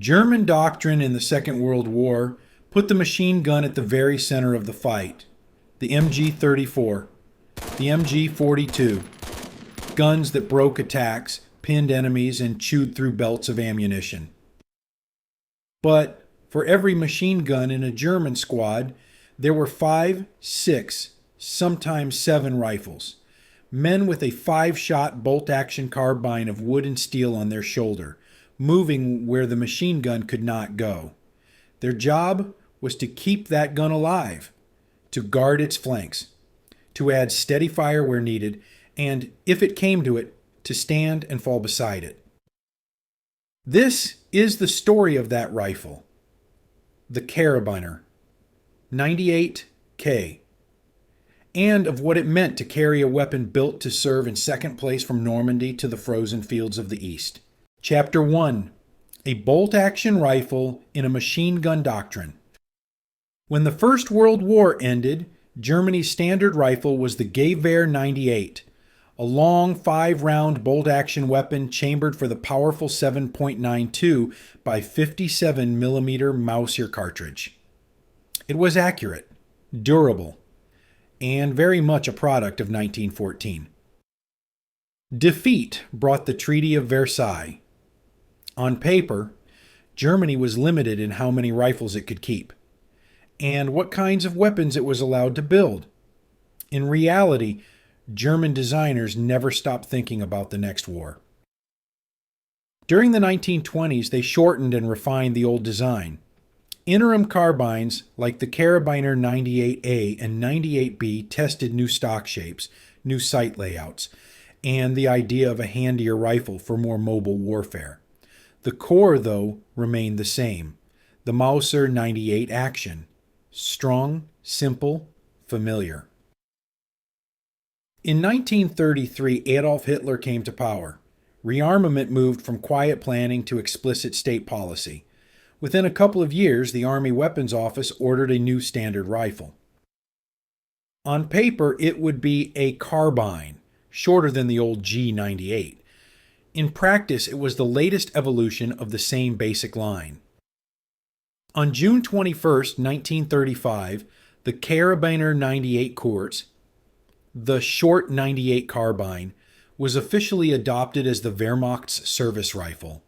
German doctrine in the Second World War put the machine gun at the very center of the fight. The MG-34, the MG-42, guns that broke attacks, pinned enemies, and chewed through belts of ammunition. But for every machine gun in a German squad, there were 5, 6, sometimes 7 rifles. Men with a 5-shot bolt-action carbine of wood and steel on their shoulder, moving where the machine gun could not go. Their job was to keep that gun alive, to guard its flanks, to add steady fire where needed, and, if it came to it, to stand and fall beside it. This is the story of that rifle, the Karabiner 98k, and of what it meant to carry a weapon built to serve in second place from Normandy to the frozen fields of the East. Chapter 1. A bolt-action rifle in a machine gun doctrine. When the First World War ended, Germany's standard rifle was the Gewehr 98, a long 5-round bolt-action weapon chambered for the powerful 7.92 by 57 millimeter Mauser cartridge. It was accurate, durable, and very much a product of 1914. Defeat brought the Treaty of Versailles. On paper, Germany was limited in how many rifles it could keep, and what kinds of weapons it was allowed to build. In reality, German designers never stopped thinking about the next war. During the 1920s, they shortened and refined the old design. Interim carbines like the Karabiner 98A and 98B tested new stock shapes, new sight layouts, and the idea of a handier rifle for more mobile warfare. The core, though, remained the same. The Mauser 98 action. Strong, simple, familiar. In 1933, Adolf Hitler came to power. Rearmament moved from quiet planning to explicit state policy. Within a couple of years, the Army Weapons Office ordered a new standard rifle. On paper, it would be a carbine, shorter than the old G98. In practice, it was the latest evolution of the same basic line. On June 21, 1935, the Karabiner 98 Kurz, the short 98 carbine, was officially adopted as the Wehrmacht's service rifle.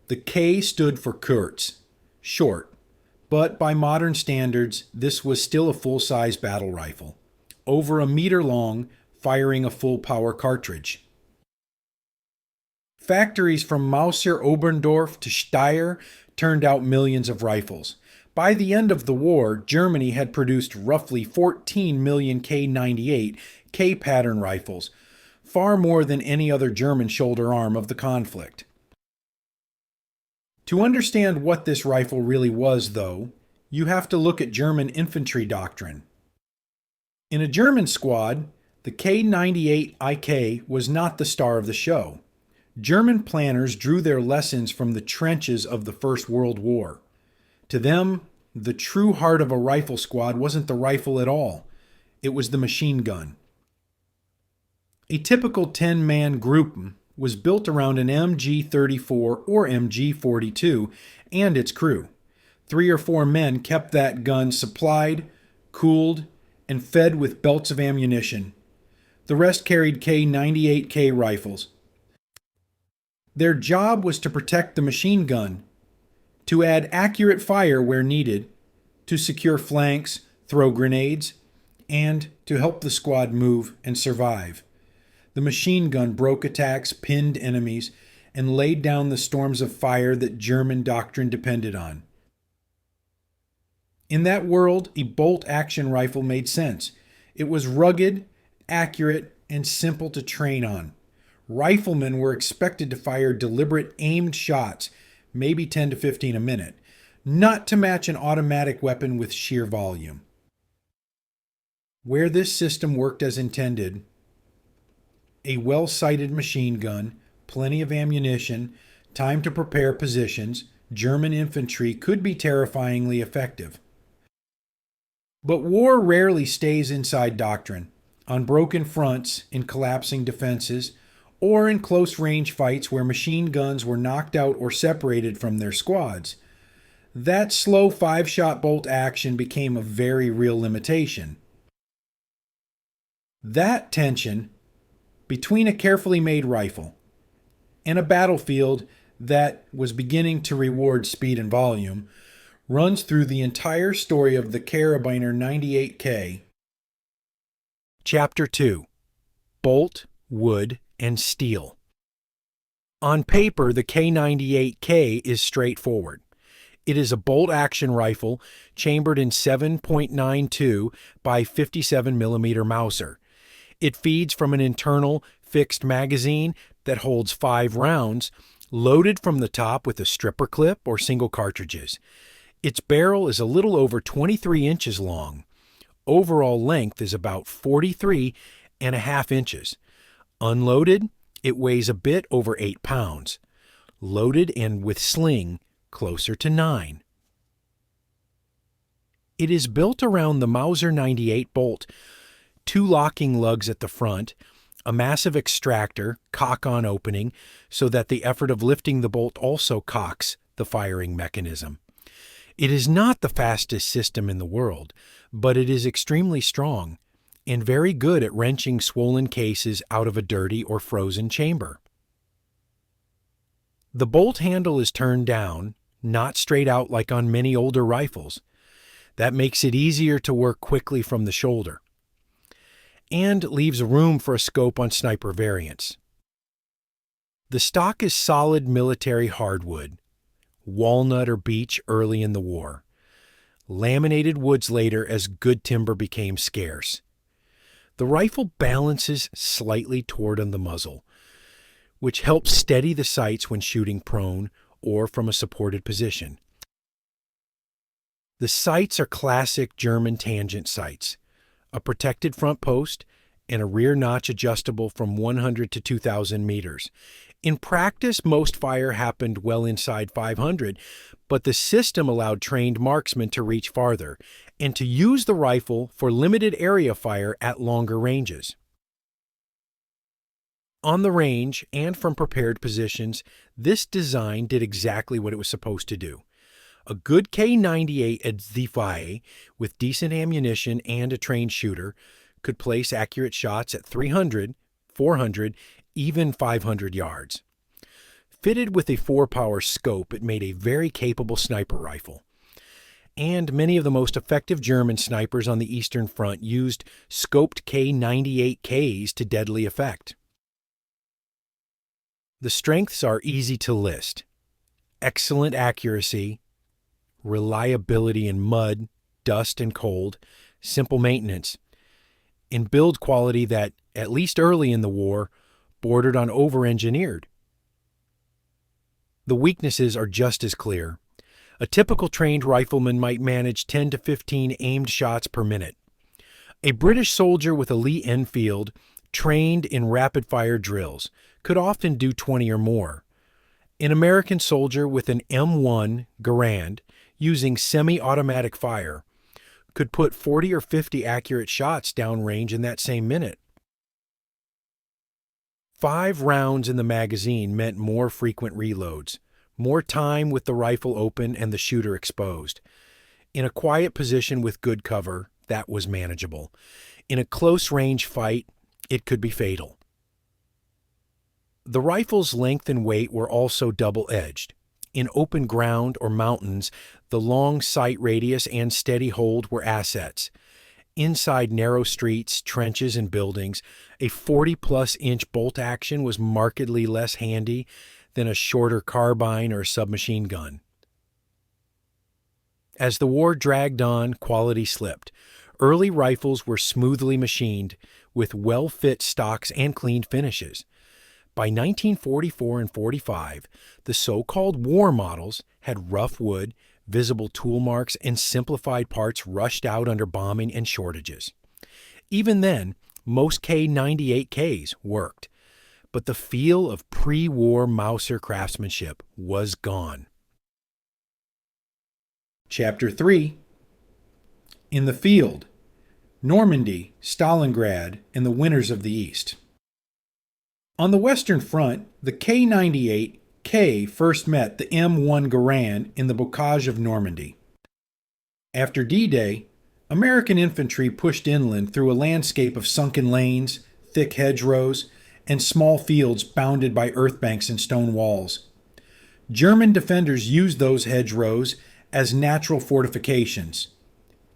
The K stood for Kurz, short, but by modern standards, this was still a full-size battle rifle, over a meter long, firing a full-power cartridge. Factories from Mauser Oberndorf to Steyr turned out millions of rifles. By the end of the war, Germany had produced roughly 14 million K98 K-pattern rifles, far more than any other German shoulder arm of the conflict. To understand what this rifle really was, though, you have to look at German infantry doctrine. In a German squad, the K98ik was not the star of the show. German planners drew their lessons from the trenches of the First World War. To them, the true heart of a rifle squad wasn't the rifle at all. It was the machine gun. A typical 10-man group was built around an MG-34 or MG-42 and its crew. 3 or 4 men kept that gun supplied, cooled, and fed with belts of ammunition. The rest carried K98K rifles. Their job was to protect the machine gun, to add accurate fire where needed, to secure flanks, throw grenades, and to help the squad move and survive. The machine gun broke attacks, pinned enemies, and laid down the storms of fire that German doctrine depended on. In that world, a bolt-action rifle made sense. It was rugged, accurate, and simple to train on. Riflemen were expected to fire deliberate, aimed shots, maybe 10 to 15 a minute, not to match an automatic weapon with sheer volume. Where this system worked as intended, a well-sighted machine gun, plenty of ammunition, time to prepare positions, German infantry could be terrifyingly effective. But war rarely stays inside doctrine. On broken fronts, in collapsing defenses, or in close-range fights where machine guns were knocked out or separated from their squads. That slow 5-shot bolt action became a very real limitation. That tension between a carefully made rifle and a battlefield that was beginning to reward speed and volume runs through the entire story of the Karabiner 98k. Chapter 2: Bolt, Wood, and Steel. On paper, the K98k is straightforward. It is a bolt-action rifle chambered in 7.92 by 57 mm Mauser. It feeds from an internal fixed magazine that holds 5 rounds, loaded from the top with a stripper clip or single cartridges. Its barrel is a little over 23 inches long. Overall length is about 43.5 inches. Unloaded, it weighs a bit over 8 pounds. Loaded and with sling, closer to 9. It is built around the Mauser 98 bolt, 2 locking lugs at the front, a massive extractor, cock-on opening, so that the effort of lifting the bolt also cocks the firing mechanism. It is not the fastest system in the world, but it is extremely strong and very good at wrenching swollen cases out of a dirty or frozen chamber. The bolt handle is turned down, not straight out like on many older rifles. That makes it easier to work quickly from the shoulder, and leaves room for a scope on sniper variants. The stock is solid military hardwood, walnut or beech early in the war, laminated woods later as good timber became scarce. The rifle balances slightly toward on the muzzle, which helps steady the sights when shooting prone or from a supported position. The sights are classic German tangent sights, a protected front post, and a rear notch adjustable from 100 to 2,000 meters. In practice, most fire happened well inside 500, but the system allowed trained marksmen to reach farther and to use the rifle for limited area fire at longer ranges. On the range and from prepared positions, this design did exactly what it was supposed to do. A good K98 at Zifae with decent ammunition and a trained shooter could place accurate shots at 300, 400, even 500 yards. Fitted with a 4-power scope, it made a very capable sniper rifle. And many of the most effective German snipers on the Eastern Front used scoped K98Ks to deadly effect. The strengths are easy to list: excellent accuracy, reliability in mud, dust, and cold, simple maintenance, and build quality that, at least early in the war, bordered on over-engineered. The weaknesses are just as clear. A typical trained rifleman might manage 10 to 15 aimed shots per minute. A British soldier with a Lee Enfield, trained in rapid-fire drills, could often do 20 or more. An American soldier with an M1 Garand, using semi-automatic fire, could put 40 or 50 accurate shots downrange in that same minute. 5 rounds in the magazine meant more frequent reloads, more time with the rifle open and the shooter exposed. In a quiet position with good cover, that was manageable. In a close-range fight, it could be fatal. The rifle's length and weight were also double-edged. In open ground or mountains, the long sight radius and steady hold were assets. Inside narrow streets, trenches, and buildings, a 40-plus inch bolt action was markedly less handy than a shorter carbine or submachine gun. As the war dragged on, quality slipped. Early rifles were smoothly machined, with well-fit stocks and clean finishes. By 1944 and 45, the so-called war models had rough wood, visible tool marks, and simplified parts rushed out under bombing and shortages. Even then, most K98Ks worked, but the feel of pre-war Mauser craftsmanship was gone. Chapter 3: In the Field, Normandy, Stalingrad, and the Winners of the East. On the Western Front, the K98k first met the M1 Garand in the bocage of Normandy. After D-Day, American infantry pushed inland through a landscape of sunken lanes, thick hedgerows, and small fields bounded by earthbanks and stone walls. German defenders used those hedgerows as natural fortifications.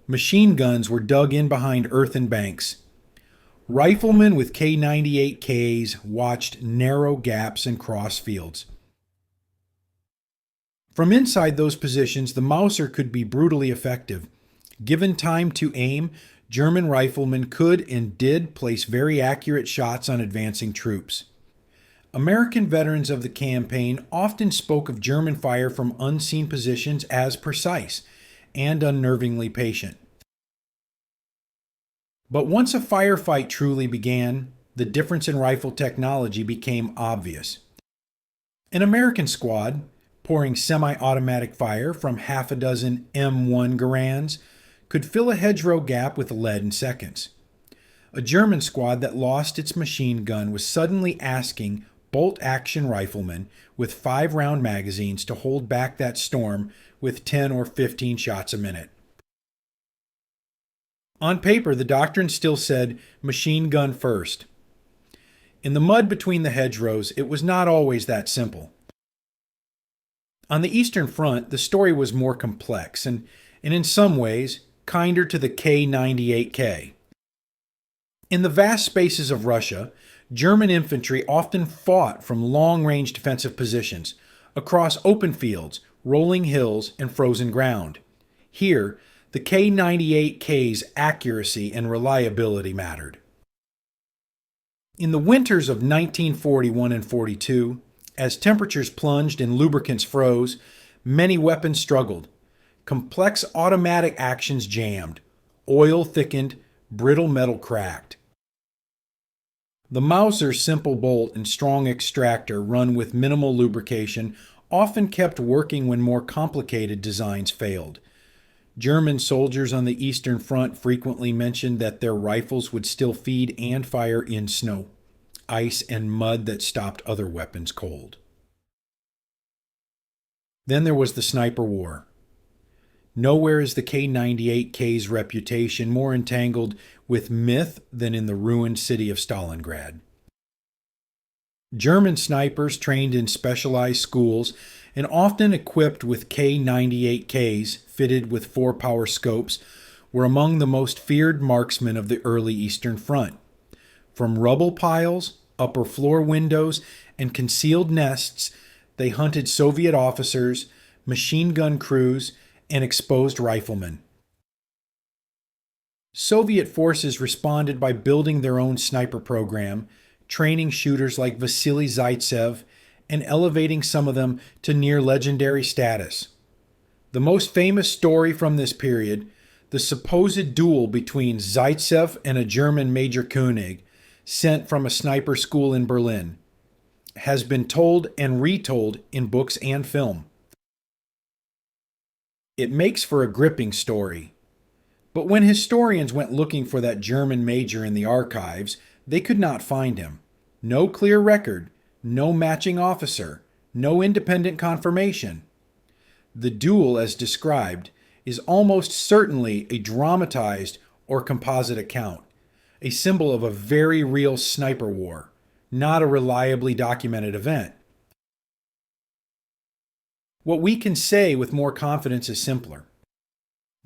Machine guns were dug in behind earthen banks. Riflemen with K98Ks watched narrow gaps and cross fields. From inside those positions, the Mauser could be brutally effective. Given time to aim, German riflemen could and did place very accurate shots on advancing troops. American veterans of the campaign often spoke of German fire from unseen positions as precise and unnervingly patient. But once a firefight truly began, the difference in rifle technology became obvious. An American squad, pouring semi-automatic fire from half a dozen M1 Garands, could fill a hedgerow gap with lead in seconds. A German squad that lost its machine gun was suddenly asking bolt-action riflemen with 5-round magazines to hold back that storm with 10 or 15 shots a minute. On paper, the doctrine still said machine gun first. In the mud between the hedgerows, it was not always that simple. On the Eastern Front, the story was more complex and in some ways, kinder to the K98k. In the vast spaces of Russia, German infantry often fought from long-range defensive positions, across open fields, rolling hills, and frozen ground. Here, the K98k's accuracy and reliability mattered. In the winters of 1941 and 42, as temperatures plunged and lubricants froze, many weapons struggled. Complex automatic actions jammed. Oil thickened, brittle metal cracked. The Mauser's simple bolt and strong extractor run with minimal lubrication often kept working when more complicated designs failed. German soldiers on the Eastern Front frequently mentioned that their rifles would still feed and fire in snow, ice, and mud that stopped other weapons cold. Then there was the sniper war. Nowhere is the K98k's reputation more entangled with myth than in the ruined city of Stalingrad. German snipers trained in specialized schools and often equipped with K98Ks fitted with 4-power scopes were among the most feared marksmen of the early Eastern Front. From rubble piles, upper floor windows, and concealed nests, they hunted Soviet officers, machine gun crews, and exposed riflemen. Soviet forces responded by building their own sniper program, training shooters like Vasily Zaitsev, and elevating some of them to near legendary status. The most famous story from this period, the supposed duel between Zaitsev and a German Major Koenig, sent from a sniper school in Berlin, has been told and retold in books and film. It makes for a gripping story. But when historians went looking for that German major in the archives, they could not find him. No clear record, no matching officer, no independent confirmation. The duel, as described, is almost certainly a dramatized or composite account, a symbol of a very real sniper war, not a reliably documented event. What we can say with more confidence is simpler.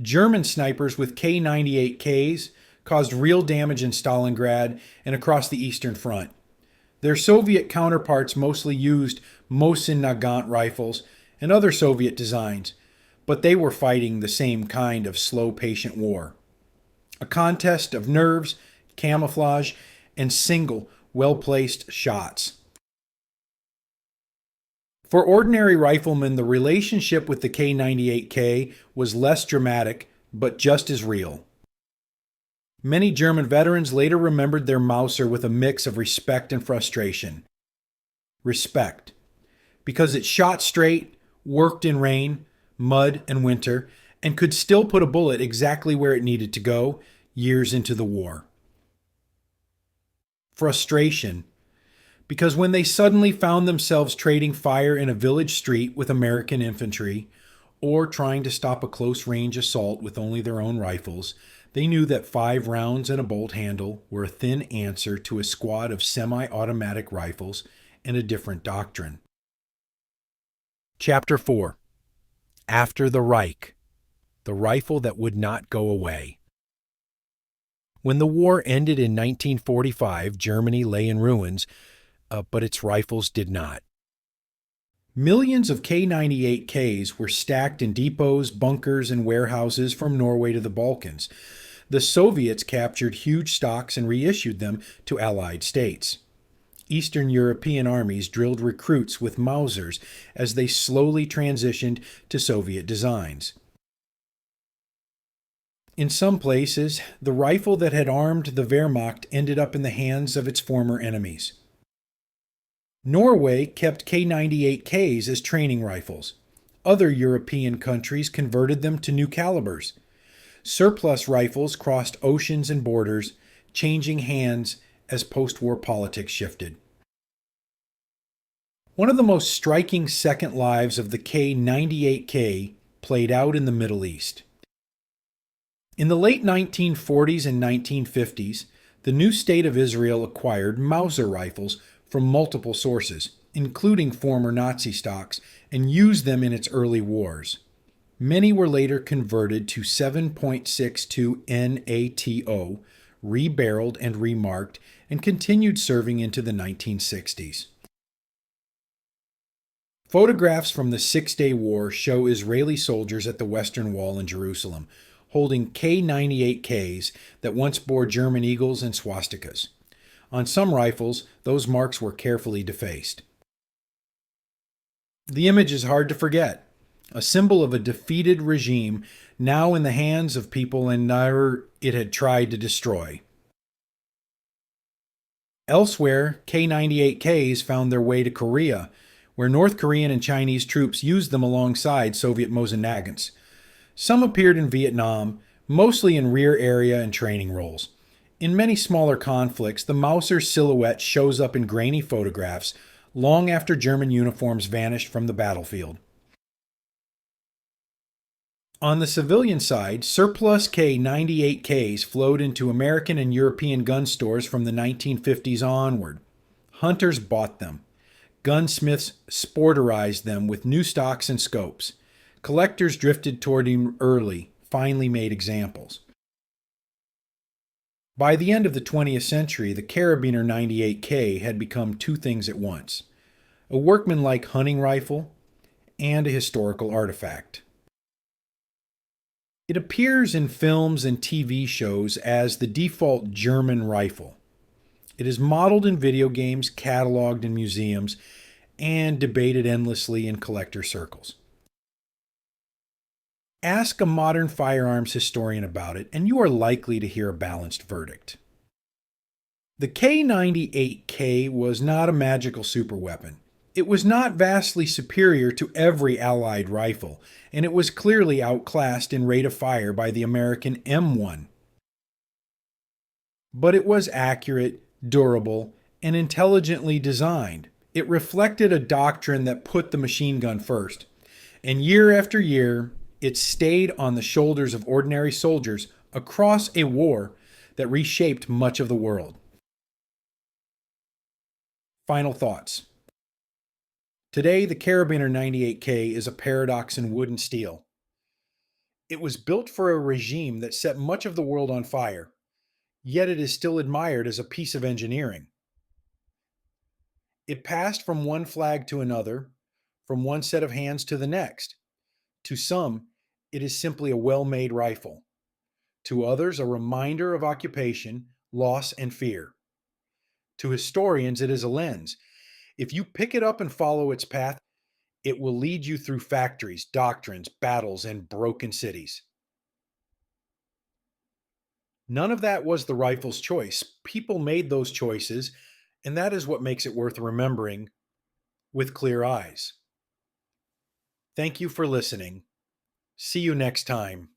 German snipers with K98Ks caused real damage in Stalingrad and across the Eastern Front. Their Soviet counterparts mostly used Mosin Nagant rifles and other Soviet designs, but they were fighting the same kind of slow, patient war. A contest of nerves, camouflage, and single, well-placed shots. For ordinary riflemen, the relationship with the K98k was less dramatic, but just as real. Many German veterans later remembered their Mauser with a mix of respect and frustration. Respect, because it shot straight, worked in rain, mud, and winter, and could still put a bullet exactly where it needed to go years into the war. Frustration, Because when they suddenly found themselves trading fire in a village street with American infantry, or trying to stop a close range assault with only their own rifles, they knew that 5 rounds and a bolt handle were a thin answer to a squad of semi-automatic rifles and a different doctrine. Chapter 4. After the Reich, the rifle that would not go away. When the war ended in 1945, Germany lay in ruins, but its rifles did not. Millions of K98Ks were stacked in depots, bunkers, and warehouses from Norway to the Balkans. The Soviets captured huge stocks and reissued them to Allied states. Eastern European armies drilled recruits with Mausers as they slowly transitioned to Soviet designs. In some places, the rifle that had armed the Wehrmacht ended up in the hands of its former enemies. Norway kept K98Ks as training rifles. Other European countries converted them to new calibers. Surplus rifles crossed oceans and borders, changing hands as post-war politics shifted. One of the most striking second lives of the K98K played out in the Middle East. In the late 1940s and 1950s, the new state of Israel acquired Mauser rifles from multiple sources, including former Nazi stocks, and used them in its early wars. Many were later converted to 7.62 NATO, rebarreled and remarked, and continued serving into the 1960s. Photographs from the Six-Day War show Israeli soldiers at the Western Wall in Jerusalem, holding K98Ks that once bore German eagles and swastikas. On some rifles, those marks were carefully defaced. The image is hard to forget, a symbol of a defeated regime now in the hands of people and never it had tried to destroy. Elsewhere, K98Ks found their way to Korea, where North Korean and Chinese troops used them alongside Soviet Mosin-Nagants. Some appeared in Vietnam, mostly in rear area and training roles. In many smaller conflicts, the Mauser silhouette shows up in grainy photographs long after German uniforms vanished from the battlefield. On the civilian side, surplus K98Ks flowed into American and European gun stores from the 1950s onward. Hunters bought them. Gunsmiths sporterized them with new stocks and scopes. Collectors drifted toward him early, finely made examples. By the end of the 20th century, the Karabiner 98K had become two things at once: a workmanlike hunting rifle and a historical artifact. It appears in films and TV shows as the default German rifle. It is modeled in video games, cataloged in museums, and debated endlessly in collector circles. Ask a modern firearms historian about it, and you are likely to hear a balanced verdict. The K98K was not a magical superweapon. It was not vastly superior to every Allied rifle, and it was clearly outclassed in rate of fire by the American M1. But it was accurate, durable, and intelligently designed. It reflected a doctrine that put the machine gun first, and year after year, it stayed on the shoulders of ordinary soldiers across a war that reshaped much of the world. Final thoughts. Today, the Karabiner 98K is a paradox in wood and steel. It was built for a regime that set much of the world on fire, yet it is still admired as a piece of engineering. It passed from one flag to another, from one set of hands to the next. To some, it is simply a well-made rifle. To others, a reminder of occupation, loss, and fear. To historians, it is a lens. If you pick it up and follow its path, it will lead you through factories, doctrines, battles, and broken cities. None of that was the rifle's choice. People made those choices, and that is what makes it worth remembering with clear eyes. Thank you for listening. See you next time.